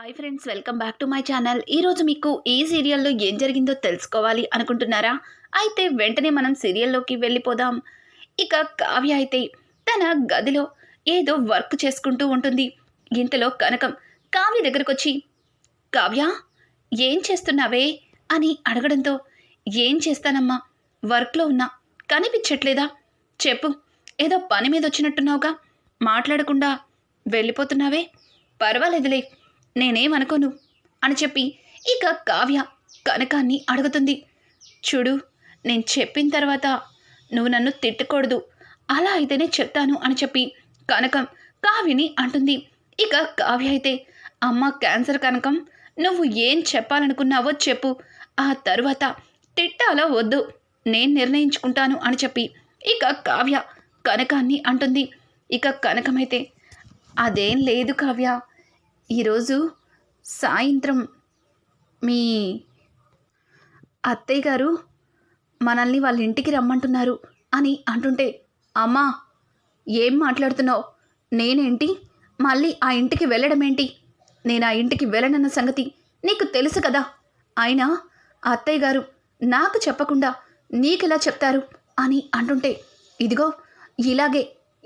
Hi friends, welcome back to my channel. ఈరోజు మీకు ఈ సీరియల్లో ఏం జరిగిందో తెలుసుకోవాలి అనుకుంటున్నారా? అయితే వెంటనే మనం సీరియల్లోకి వెళ్ళిపోదాం. ఇక కావ్య అయితే తన గదిలో ఏదో వర్క్ చేసుకుంటూ ఉంటుంది. ఇంతలో కనకం కావ్య దగ్గరకు వచ్చి, కావ్య ఏం చేస్తున్నావే అని అడగడంతో, ఏం చేస్తానమ్మా, వర్క్లో ఉన్నా, కనిపించట్లేదా చెప్పు, ఏదో పని మీద వచ్చినట్టున్నావుగా, మాట్లాడకుండా వెళ్ళిపోతున్నావే, పర్వాలేదులే, నేనేమనుకోను అని చెప్పి ఇక కావ్య కనకాన్ని అడుగుతుంది. చూడు, నేను చెప్పిన తర్వాత నువ్వు నన్ను తిట్టకూడదు, అలా అయితేనే చెప్తాను అని చెప్పి కనకం కావ్యని అంటుంది. ఇక కావ్య అయితే, అమ్మ క్యాన్సర్ కనకం, నువ్వు ఏం చెప్పాలనుకున్నావో చెప్పు, ఆ తరువాత తిట్టాలో వద్దు నేను నిర్ణయించుకుంటాను అని చెప్పి ఇక కావ్య కనకాన్ని అంటుంది. ఇక కనకమైతే, అదేం లేదు కావ్య, ఈరోజు సాయంత్రం మీ అత్తయ్య గారు మనల్ని వాళ్ళ ఇంటికి రమ్మంటున్నారు అని అంటుంటే, అమ్మా ఏం మాట్లాడుతున్నావు, నేనేంటి మళ్ళీ ఆ ఇంటికి వెళ్ళడం ఏంటి, నేను ఆ ఇంటికి వెళ్ళనన్న సంగతి నీకు తెలుసు కదా, అయినా అత్తయ్య గారు నాకు చెప్పకుండా నీకెలా చెప్తారు అని అంటుంటే, ఇదిగో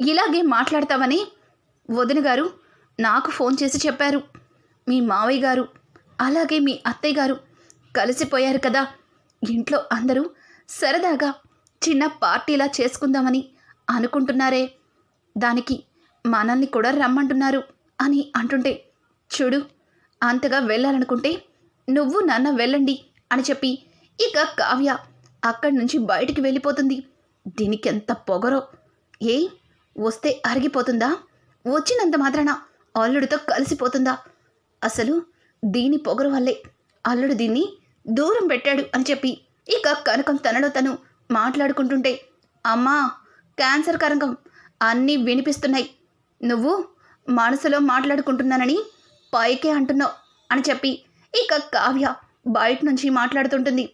ఇలాగే మాట్లాడతావని వదిన గారు నాకు ఫోన్ చేసి చెప్పారు. మీ మావయ్య గారు అలాగే మీ అత్తయ్య గారు కలిసిపోయారు కదా, ఇంట్లో అందరూ సరదాగా చిన్న పార్టీలా చేసుకుందామని అనుకుంటున్నారే, దానికి మనల్ని కూడా రమ్మంటున్నారు అని అంటుంటే, చూడు, అంతగా వెళ్ళాలనుకుంటే నువ్వు నాన్న వెళ్ళండి అని చెప్పి ఇక కావ్య అక్కడి నుంచి బయటికి వెళ్ళిపోతుంది. దీనికి ఎంత పొగరో, వస్తే అరిగిపోతుందా, వచ్చినంత మాత్రాన అల్లుడితో కలిసిపోతుందా, అసలు దీని పొగరు వల్లే అల్లుడు దీన్ని దూరం పెట్టాడు అని చెప్పి ఇక కనకం తనలో తను మాట్లాడుకుంటుంటే, అమ్మా క్యాన్సర్ కనకం, అన్నీ వినిపిస్తున్నాయి, నువ్వు మనసులో మాట్లాడుకుంటున్నానని పైకే అంటున్నావు అని చెప్పి ఇక కావ్య బయట నుంచి మాట్లాడుతుంటుంది.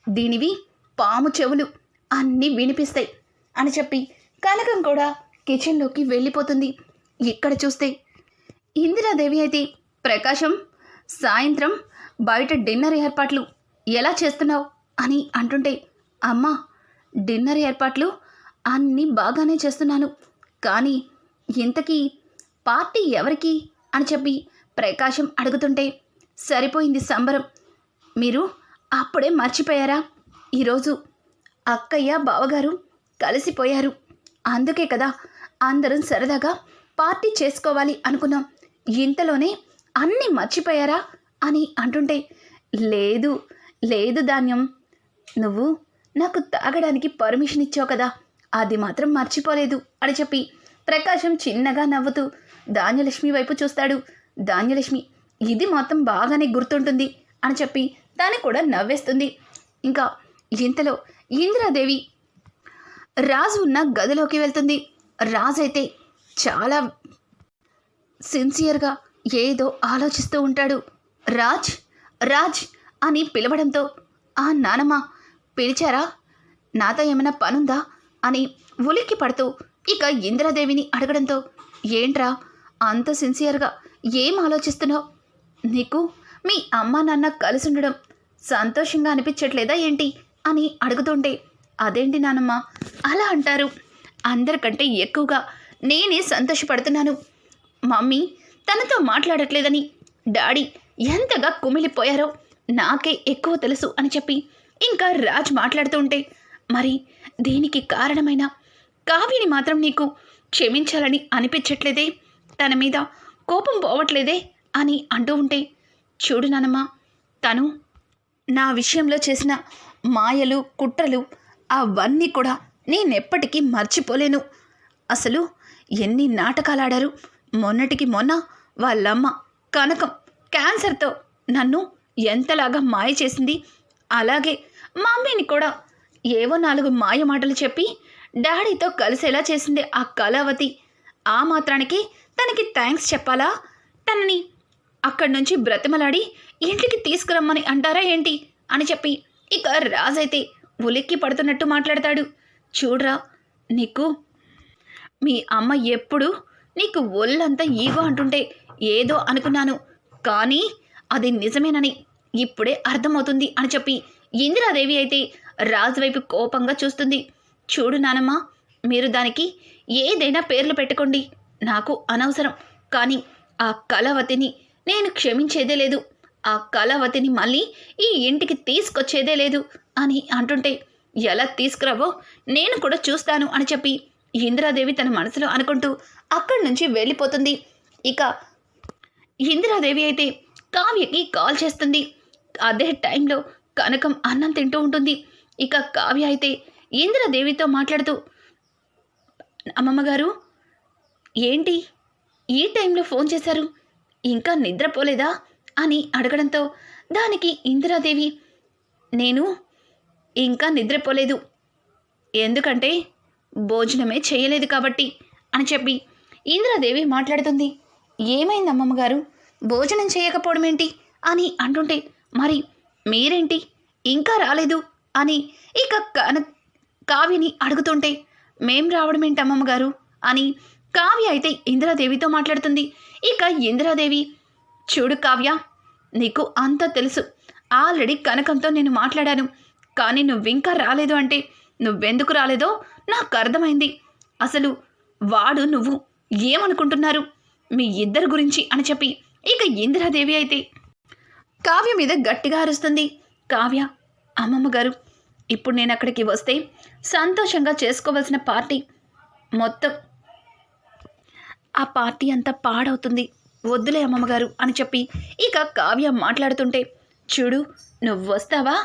దీనివి పాము చెవులు, అన్నీ వినిపిస్తాయి అని చెప్పి కనకం కూడా కిచెన్లోకి వెళ్ళిపోతుంది. ఇక్కడ చూస్తే ఇందిరాదేవి అయితే, ప్రకాశం సాయంత్రం బయట డిన్నర్ ఏర్పాట్లు ఎలా చేస్తున్నావు అని అంటుంటే, అమ్మా డిన్నర్ ఏర్పాట్లు అన్నీ బాగానే చేస్తున్నాను, కానీ ఇంతకీ పార్టీ ఎవరికి అని చెప్పి ప్రకాశం అడుగుతుంటే, సరిపోయింది సంబరం, మీరు అప్పుడే మర్చిపోయారా, ఈరోజు అక్కయ్య బావగారు కలిసిపోయారు, అందుకే కదా అందరం సరదాగా పార్టీ చేసుకోవాలి అనుకున్నాం, ఇంతలోనే అన్నీ మర్చిపోయారా అని అంటుంటే, లేదు ధాన్యం, నువ్వు నాకు తాగడానికి పర్మిషన్ ఇచ్చావు కదా, అది మాత్రం మర్చిపోలేదు అని చెప్పి ప్రకాశం చిన్నగా నవ్వుతూ ధాన్యలక్ష్మి వైపు చూస్తాడు. ధాన్యలక్ష్మి ఇది మొత్తం బాగానే గుర్తుంటుంది అని చెప్పి తను కూడా నవ్వేస్తుంది. ఇంకా ఇంతలో ఇందిరాదేవి రాజు ఉన్న గదిలోకి వెళ్తుంది. రాజు అయితే చాలా సిన్సియర్గా ఏదో ఆలోచిస్తూ ఉంటాడు. రాజ్ అని పిలవడంతో, ఆ నానమ్మ పిలిచారా, నాతో ఏమైనా పనుందా అని ఉలిక్కి పడుతూ ఇక ఇందిరాదేవిని అడగడంతో, ఏంట్రా అంత సిన్సియర్గా ఏం ఆలోచిస్తున్నావు, నీకు మీ అమ్మ నాన్న కలిసి ఉండడం సంతోషంగా అనిపించట్లేదా ఏంటి అని అడుగుతుంటే, అదేంటి నానమ్మ అలా అంటారు, అందరికంటే ఎక్కువగా నేనే సంతోషపడుతున్నాను, మమ్మీ తనతో మాట్లాడట్లేదని డాడీ ఎంతగా కుమిలిపోయారో నాకే ఎక్కువ తెలుసు అని చెప్పి ఇంకా రాజ్ మాట్లాడుతూ ఉంటే, మరి దీనికి కారణమైన కావ్యని మాత్రం నీకు క్షమించాలని అనిపించట్లేదే, తన మీద కోపం పోవట్లేదే అని అంటూ ఉంటే, చూడు నానమ్మ, తను నా విషయంలో చేసిన మాయలు కుట్రలు అవన్నీ కూడా నేనెప్పటికీ మర్చిపోలేను, అసలు ఎన్ని నాటకాలు ఆడారు, మొన్నటికి మొన్న వాళ్ళమ్మ కనకం క్యాన్సర్తో నన్ను ఎంతలాగా మాయ చేసింది, అలాగే మమ్మీని కూడా ఏవో 4 మాయ మాటలు చెప్పి డాడీతో కలిసేలా చేసింది ఆ కళావతి, ఆ మాత్రానికి తనకి థ్యాంక్స్ చెప్పాలా, తనని అక్కడి నుంచి బ్రతిమలాడి ఇంటికి తీసుకురమ్మని అంటారా ఏంటి అని చెప్పి ఇక రాజైతే ఉలిక్కి పడుతున్నట్టు మాట్లాడతాడు. చూడరా, నీకు మీ అమ్మ ఎప్పుడు నీకు ఒళ్ళంతా ఈగో అంటుంటే ఏదో అనుకున్నాను, కానీ అది నిజమేనని ఇప్పుడే అర్థమవుతుంది అని చెప్పి ఇందిరాదేవి అయితే రాజు వైపు కోపంగా చూస్తుంది. చూడు నానమ్మ, మీరు దానికి ఏదైనా పేర్లు పెట్టుకోండి, నాకు అనవసరం. కానీ ఆ కళావతిని నేను క్షమించేదే లేదు, ఆ కళావతిని మళ్ళీ ఈ ఇంటికి తీసుకొచ్చేదే లేదు అని అంటుంటే, ఎలా తీసుకురావో నేను కూడా చూస్తాను అని చెప్పి ఇందిరాదేవి తన మనసులో అనుకుంటూ అక్కడి నుంచి వెళ్ళిపోతుంది. ఇక ఇందిరాదేవి అయితే కావ్యకి కాల్ చేస్తుంది. అదే టైంలో కనకం అన్నం తింటూ ఉంటుంది. ఇక కావ్య అయితే ఇందిరాదేవితో మాట్లాడుతూ, అమ్మమ్మగారు ఏంటి ఈ టైంలో ఫోన్ చేశారు, ఇంకా నిద్రపోలేదా అని అడగడంతో దానికి ఇందిరాదేవి, నేను ఇంకా నిద్రపోలేదు, ఎందుకంటే భోజనమే చేయలేదు కాబట్టి అని చెప్పి ఇందిరాదేవి మాట్లాడుతుంది. ఏమైంది అమ్మమ్మగారు, భోజనం చేయకపోవడం ఏంటి అని అంటుంటే, మరి మీరేంటి ఇంకా రాలేదు అని ఇక కావ్యని అడుగుతుంటే, మేం రావడం ఏంటి అమ్మమ్మగారు అని కావ్య అయితే ఇందిరాదేవితో మాట్లాడుతుంది. ఇక ఇందిరాదేవి, చూడు కావ్య, నీకు అంతా తెలుసు, ఆల్రెడీ కనకంతో నేను మాట్లాడాను, కానీ నువ్వింకా రాలేదు అంటే నువ్వెందుకు రాలేదో నాకు అర్థమైంది. అసలు వాడు నువ్వు ఏమనుకుంటున్నారు మీ ఇద్దరి గురించి అని చెప్పి ఇక ఇందిరాదేవి అయితే కావ్య మీద గట్టిగా అరుస్తుంది. కావ్య, అమ్మమ్మగారు, ఇప్పుడు నేను అక్కడికి వస్తే సంతోషంగా చేసుకోవాల్సిన పార్టీ మొత్తం ఆ పార్టీ అంతా పాడవుతుంది, వద్దులే అమ్మమ్మగారు అని చెప్పి ఇక కావ్య మాట్లాడుతుంటే, చూడు, నువ్వు వస్తావా,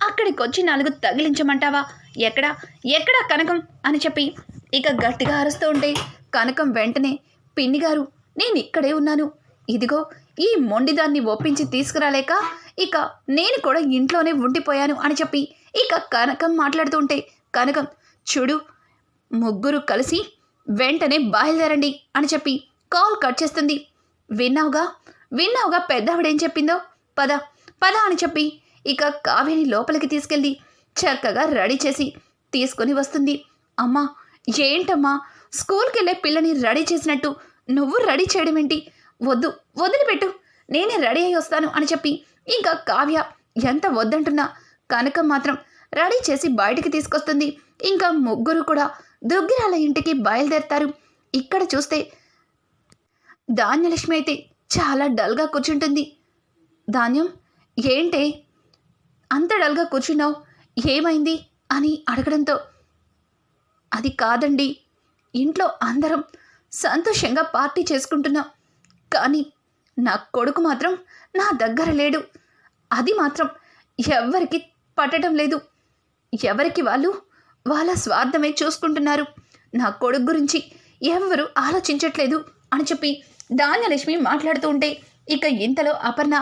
అక్కడికి వచ్చి 4 తగిలించమంటావా, ఎక్కడా కనకం అని చెప్పి ఇక గట్టిగా అరుస్తూ ఉంటే, కనకం వెంటనే, పిన్ని గారు, నేను ఇక్కడే ఉన్నాను, ఇదిగో ఈ మొండిదాన్ని ఒప్పించి తీసుకురాలేక ఇక నేను కూడా ఇంట్లోనే ఉండిపోయాను అని చెప్పి ఇక కనకం మాట్లాడుతుంటే, కనకం, చూడు, ముగ్గురు కలిసి వెంటనే బయలుదేరండి అని చెప్పి కాల్ కట్ చేస్తుంది. విన్నావుగా పెద్దవిడేం చెప్పిందో, పద పద అని చెప్పి ఇక కావ్యని లోపలికి తీసుకెళ్ళి చక్కగా రెడీ చేసి తీసుకొని వస్తుంది. అమ్మా, ఏంటమ్మా, స్కూల్కి వెళ్ళే పిల్లని రెడీ చేసినట్టు నువ్వు రెడీ చేయడం ఏంటి, వదిలిపెట్టు, నేనే రెడీ అయ్యి వస్తాను అని చెప్పి ఇంకా కావ్య ఎంత వద్దంటున్నా కనకం మాత్రం రెడీ చేసి బయటికి తీసుకొస్తుంది. ఇంకా ముగ్గురు కూడా దుగ్గిరాల ఇంటికి బయలుదేరతారు. ఇక్కడ చూస్తే ధాన్యలక్ష్మి అయితే చాలా డల్గా కూర్చుంటుంది. ధాన్యం, ఏంటే అంత డల్గా కూర్చున్నావు, ఏమైంది అని అడగడంతో, అది కాదండి, ఇంట్లో అందరం సంతోషంగా పార్టీ చేసుకుంటున్నాం, కానీ నా కొడుకు మాత్రం నా దగ్గర లేడు, అది మాత్రం ఎవ్వరికి పట్టడం లేదు, ఎవరికి వాళ్ళు వాళ్ళ స్వార్థమే చూసుకుంటున్నారు, నా కొడుకు గురించి ఎవ్వరూ ఆలోచించట్లేదు అని చెప్పి ధాన్యలక్ష్మి మాట్లాడుతూ ఉంటే ఇక ఇంతలో అపర్ణ,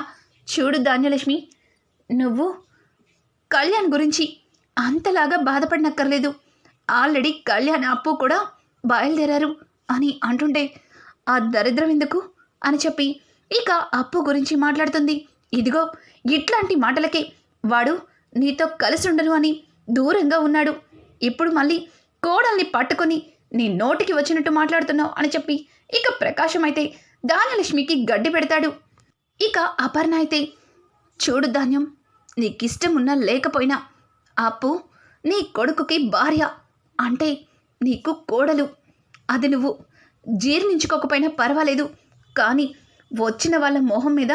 చూడు ధాన్యలక్ష్మి, నువ్వు కళ్యాణ్ గురించి అంతలాగా బాధపడనక్కర్లేదు, ఆల్రెడీ కళ్యాణ్ అప్పు కూడా బయలుదేరారు అని అంటుంటే, ఆ దరిద్రం ఎందుకు అని చెప్పి ఇక అప్పు గురించి మాట్లాడుతుంది. ఇదిగో ఇట్లాంటి మాటలకే వాడు నీతో కలిసి ఉండను అని దూరంగా ఉన్నాడు, ఇప్పుడు మళ్ళీ కోడల్ని పట్టుకొని నీ నోటికి వచ్చినట్టు మాట్లాడుతున్నావు అని చెప్పి ఇక ప్రకాశం అయితే ధాన్యలక్ష్మికి గడ్డి పెడతాడు. ఇక అపర్ణ అయితే, చూడు ధాన్యం, నీకిష్టం ఉన్నా లేకపోయినా అప్పు నీ కొడుకుకి భార్య, అంటే నీకు కోడలు, అది నువ్వు జీర్ణించుకోకపోయినా పర్వాలేదు, కానీ వచ్చిన వాళ్ళ మొహం మీద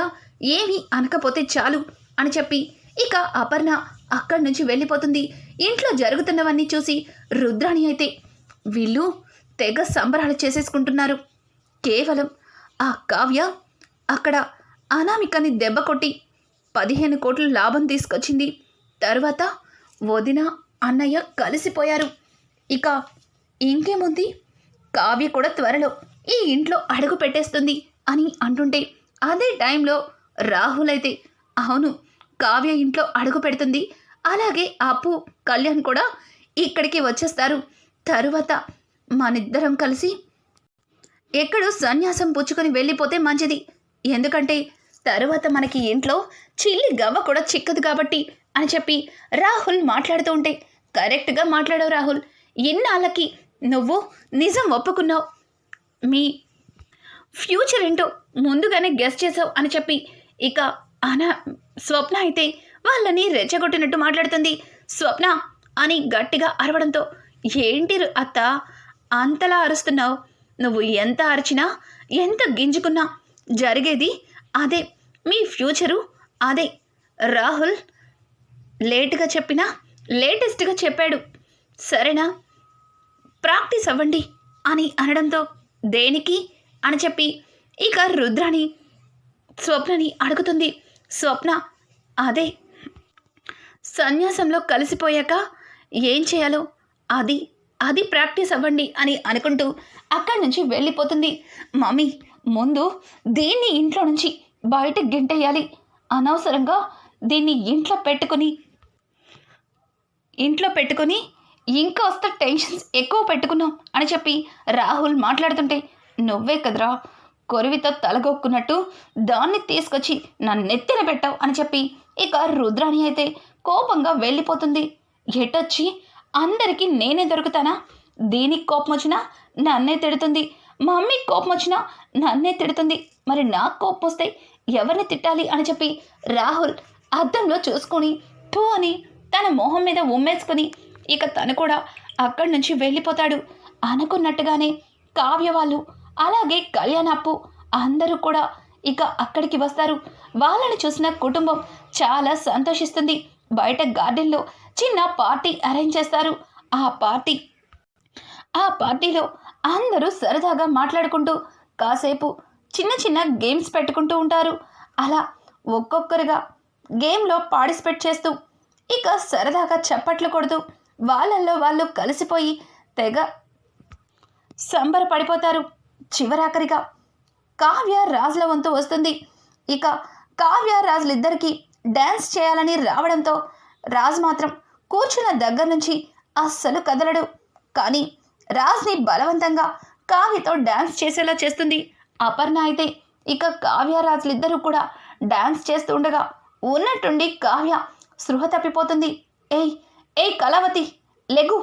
ఏమీ అనకపోతే చాలు అని చెప్పి ఇక అపర్ణ అక్కడి నుంచి వెళ్ళిపోతుంది. ఇంట్లో జరుగుతున్నవన్నీ చూసి రుద్రాణి అయితే, వీళ్ళు తెగ సంబరాలు చేసేసుకుంటున్నారు, కేవలం ఆ కావ్య అక్కడ అనామికని దెబ్బ కొట్టి 15 కోట్ల లాభం తీసుకొచ్చింది, తర్వాత వదిన అన్నయ్య కలిసిపోయారు, ఇక ఇంకేముంది, కావ్య కూడా త్వరలో ఈ ఇంట్లో అడుగు పెట్టేస్తుంది అని అంటుంటే అదే టైంలో రాహుల్ అయితే, అవును, కావ్య ఇంట్లో అడుగు పెడుతుంది, అలాగే అప్పు కళ్యాణ్ కూడా ఇక్కడికి వచ్చేస్తారు, తరువాత మనిద్దరం కలిసి ఎక్కడో సన్యాసం పుచ్చుకొని వెళ్ళిపోతే మంచిది, ఎందుకంటే తరువాత మనకి ఇంట్లో చిల్లి గవ్వ కూడా చిక్కదు కాబట్టి అని చెప్పి రాహుల్ మాట్లాడుతూ ఉంటే, కరెక్ట్గా మాట్లాడావు రాహుల్, ఇన్నాళ్ళకి నువ్వు నిజం ఒప్పుకున్నావు, మీ ఫ్యూచర్ ఏంటో ముందుగానే గెస్ చేసావు అని చెప్పి ఇక అన స్వప్న అయితే వాళ్ళని రెచ్చగొట్టినట్టు మాట్లాడుతుంది. స్వప్న అని గట్టిగా అరవడంతో ఏంటి అత్త అంతలా అరుస్తున్నావు? నువ్వు ఎంత అరిచినా ఎంత గింజుకున్నా జరిగేది అదే. మీ ఫ్యూచరు అదే. రాహుల్ లేటుగా చెప్పినా లేటెస్ట్గా చెప్పాడు, సరేనా? ప్రాక్టీస్ అవ్వండి అని అనడంతో దేనికి అని చెప్పి ఇక రుద్రాని స్వప్నని అడుగుతుంది. స్వప్న అదే సన్యాసంలో కలిసిపోయాక ఏం చేయాలో అది అది ప్రాక్టీస్ అవ్వండి అని అనుకుంటూ అక్కడి నుంచి వెళ్ళిపోతుంది. మమ్మీ ముందు దీన్ని ఇంట్లో నుంచి బయటకు గెంటేయాలి. అనవసరంగా దీన్ని ఇంట్లో పెట్టుకొని ఇంకొస్త టెన్షన్స్ ఎక్కువ పెట్టుకున్నాం అని చెప్పి రాహుల్ మాట్లాడుతుంటే నువ్వే కదరా కొరివితో తలగొక్కున్నట్టు దాన్ని తీసుకొచ్చి నా నెత్తిన పెట్టావు అని చెప్పి ఇక రుద్రాణి అయితే కోపంగా వెళ్ళిపోతుంది. ఎటొచ్చి అందరికీ నేనే దొరుకుతానా? దీనికి కోపం వచ్చినా నన్నే తిడుతుంది, మమ్మీ కోపం వచ్చినా నన్నే తిడుతుంది, మరి నాకు కోపం వస్తే ఎవరిని తిట్టాలి అని చెప్పి రాహుల్ అద్దంలో చూసుకొని టూ అని తన మొహం మీద ఉమ్మేసుకొని ఇక తను కూడా అక్కడి నుంచి వెళ్ళిపోతాడు. అనుకున్నట్టుగానే కావ్య వాళ్ళు అలాగే కళ్యాణ్ అప్పు అందరూ కూడా ఇక అక్కడికి వస్తారు. వాళ్ళని చూసిన కుటుంబం చాలా సంతోషిస్తుంది. బయట గార్డెన్లో చిన్న పార్టీ అరేంజ్ చేస్తారు. ఆ పార్టీలో అందరూ సరదాగా మాట్లాడుకుంటూ కాసేపు చిన్న చిన్న గేమ్స్ పెట్టుకుంటూ ఉంటారు. అలా ఒక్కొక్కరుగా గేమ్లో పార్టిసిపేట్ చేస్తూ ఇక సరదాగా చప్పట్లు కొడుతూ వాళ్ళల్లో వాళ్ళు కలిసిపోయి తెగ సంబరపడిపోతారు. చివరాఖరిగా కావ్య రాజుల వంతు వస్తుంది. ఇక కావ్య రాజులిద్దరికీ డ్యాన్స్ చేయాలని రావడంతో రాజు మాత్రం కూర్చున్న దగ్గర నుంచి అస్సలు కదలడు. కానీ రాజ్ని బలవంతంగా కావ్యతో డ్యాన్స్ చేసేలా చేస్తుంది. అపర్ణ అయితే ఇక కావ్య రాజులిద్దరూ కూడా డ్యాన్స్ చేస్తూ ఉండగా ఉన్నట్టుండి కావ్య స్పృహ తప్పిపోతుంది. ఏయ్ కళావతి లెగు,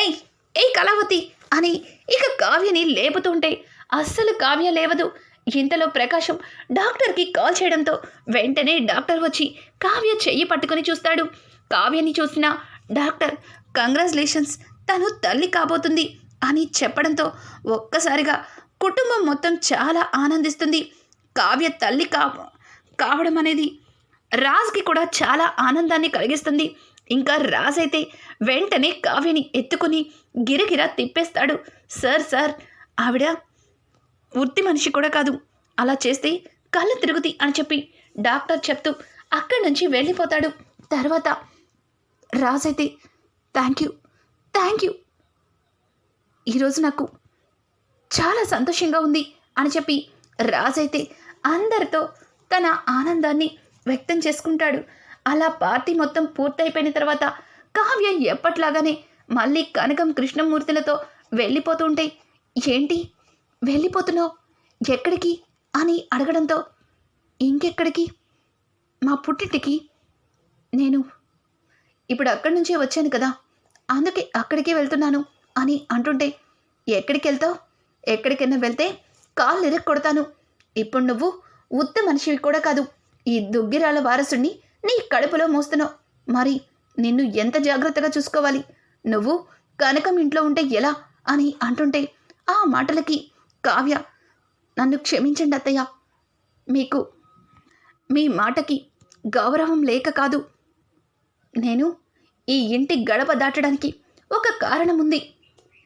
ఏయ్ కళావతి అని ఇక కావ్యని లేపుతుంటే అస్సలు కావ్య లేవదు. ఇంతలో ప్రకాశం డాక్టర్కి కాల్ చేయడంతో వెంటనే డాక్టర్ వచ్చి కావ్య చెయ్యి పట్టుకొని చూస్తాడు. కావ్యని చూసిన డాక్టర్ కంగ్రాచులేషన్స్, తను తల్లి కాబోతుంది అని చెప్పడంతో ఒక్కసారిగా కుటుంబం మొత్తం చాలా ఆనందిస్తుంది. కావ్య తల్లి కావడం అనేది రాజ్కి కూడా చాలా ఆనందాన్ని కలిగిస్తుంది. ఇంకా రాజ్ అయితే వెంటనే కావ్యని ఎత్తుకుని గిరగిరా తిప్పేస్తాడు. సార్ ఆవిడ వృత్తి మనిషి కూడా కాదు, అలా చేస్తే కళ్ళు తిరుగుతాయి అని చెప్పి డాక్టర్ చెప్తూ అక్కడి నుంచి వెళ్ళిపోతాడు. తర్వాత రాజ్ అయితే థ్యాంక్ యూ ఈరోజు నాకు చాలా సంతోషంగా ఉంది అని చెప్పి రాజ్ అయితే అందరితో తన ఆనందాన్ని వ్యక్తం చేసుకుంటాడు. అలా పార్టీ మొత్తం పూర్తయిపోయిన తర్వాత కావ్య ఎప్పట్లాగానే మళ్ళీ కనకం కృష్ణమూర్తులతో వెళ్ళిపోతుంటే ఏంటి వెళ్ళిపోతున్నావు, ఎక్కడికి అని అడగడంతో ఇంకెక్కడికి, మా పుట్టింటికి. నేను ఇప్పుడు అక్కడి నుంచే వచ్చాను కదా, అందుకే అక్కడికే వెళ్తున్నాను అని అంటుంటే ఎక్కడికి వెళ్తావు? ఎక్కడికైనా వెళ్తే కాళ్ళు ఇరక్కొడతాను. ఇప్పుడు నువ్వు ఉత్త మనిషివి కూడా కాదు, ఈ దుగ్గిరాల వారసుని నీ కడుపులో మోస్తున్నావు. మరి నిన్ను ఎంత జాగ్రత్తగా చూసుకోవాలి, నువ్వు కనకం ఇంట్లో ఉంటే ఎలా అని అంటుంటే ఆ మాటలకి కావ్య నన్ను క్షమించండి అత్తయ్య, మీకు మీ మాటకి గౌరవం లేక కాదు, నేను ఈ ఇంటి గడప దాటడానికి ఒక కారణం ఉంది.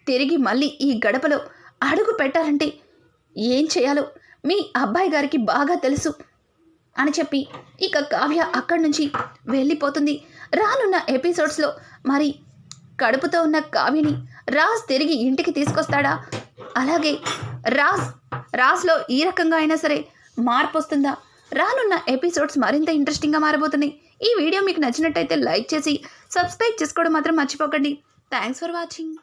తిరిగి మళ్ళీ ఈ గడపలో అడుగు పెట్టాలంటే ఏం చేయాలో మీ అబ్బాయి గారికి బాగా తెలుసు అని చెప్పి ఇక కావ్య అక్కడి నుంచి వెళ్ళిపోతుంది. రానున్న ఎపిసోడ్స్లో మరి కడుపుతో ఉన్న కావ్యని రాజ్ తిరిగి ఇంటికి తీసుకొస్తాడా, అలాగే రాజ్లో ఈ రకంగా అయినా సరే మార్పు వస్తుందా? రానున్న ఎపిసోడ్స్ మరింత ఇంట్రెస్టింగ్గా మారబోతున్నాయి. ఈ వీడియో మీకు నచ్చినట్టయితే లైక్ చేసి సబ్స్క్రైబ్ చేసుకోవడం మాత్రం మర్చిపోకండి. Thanks for watching.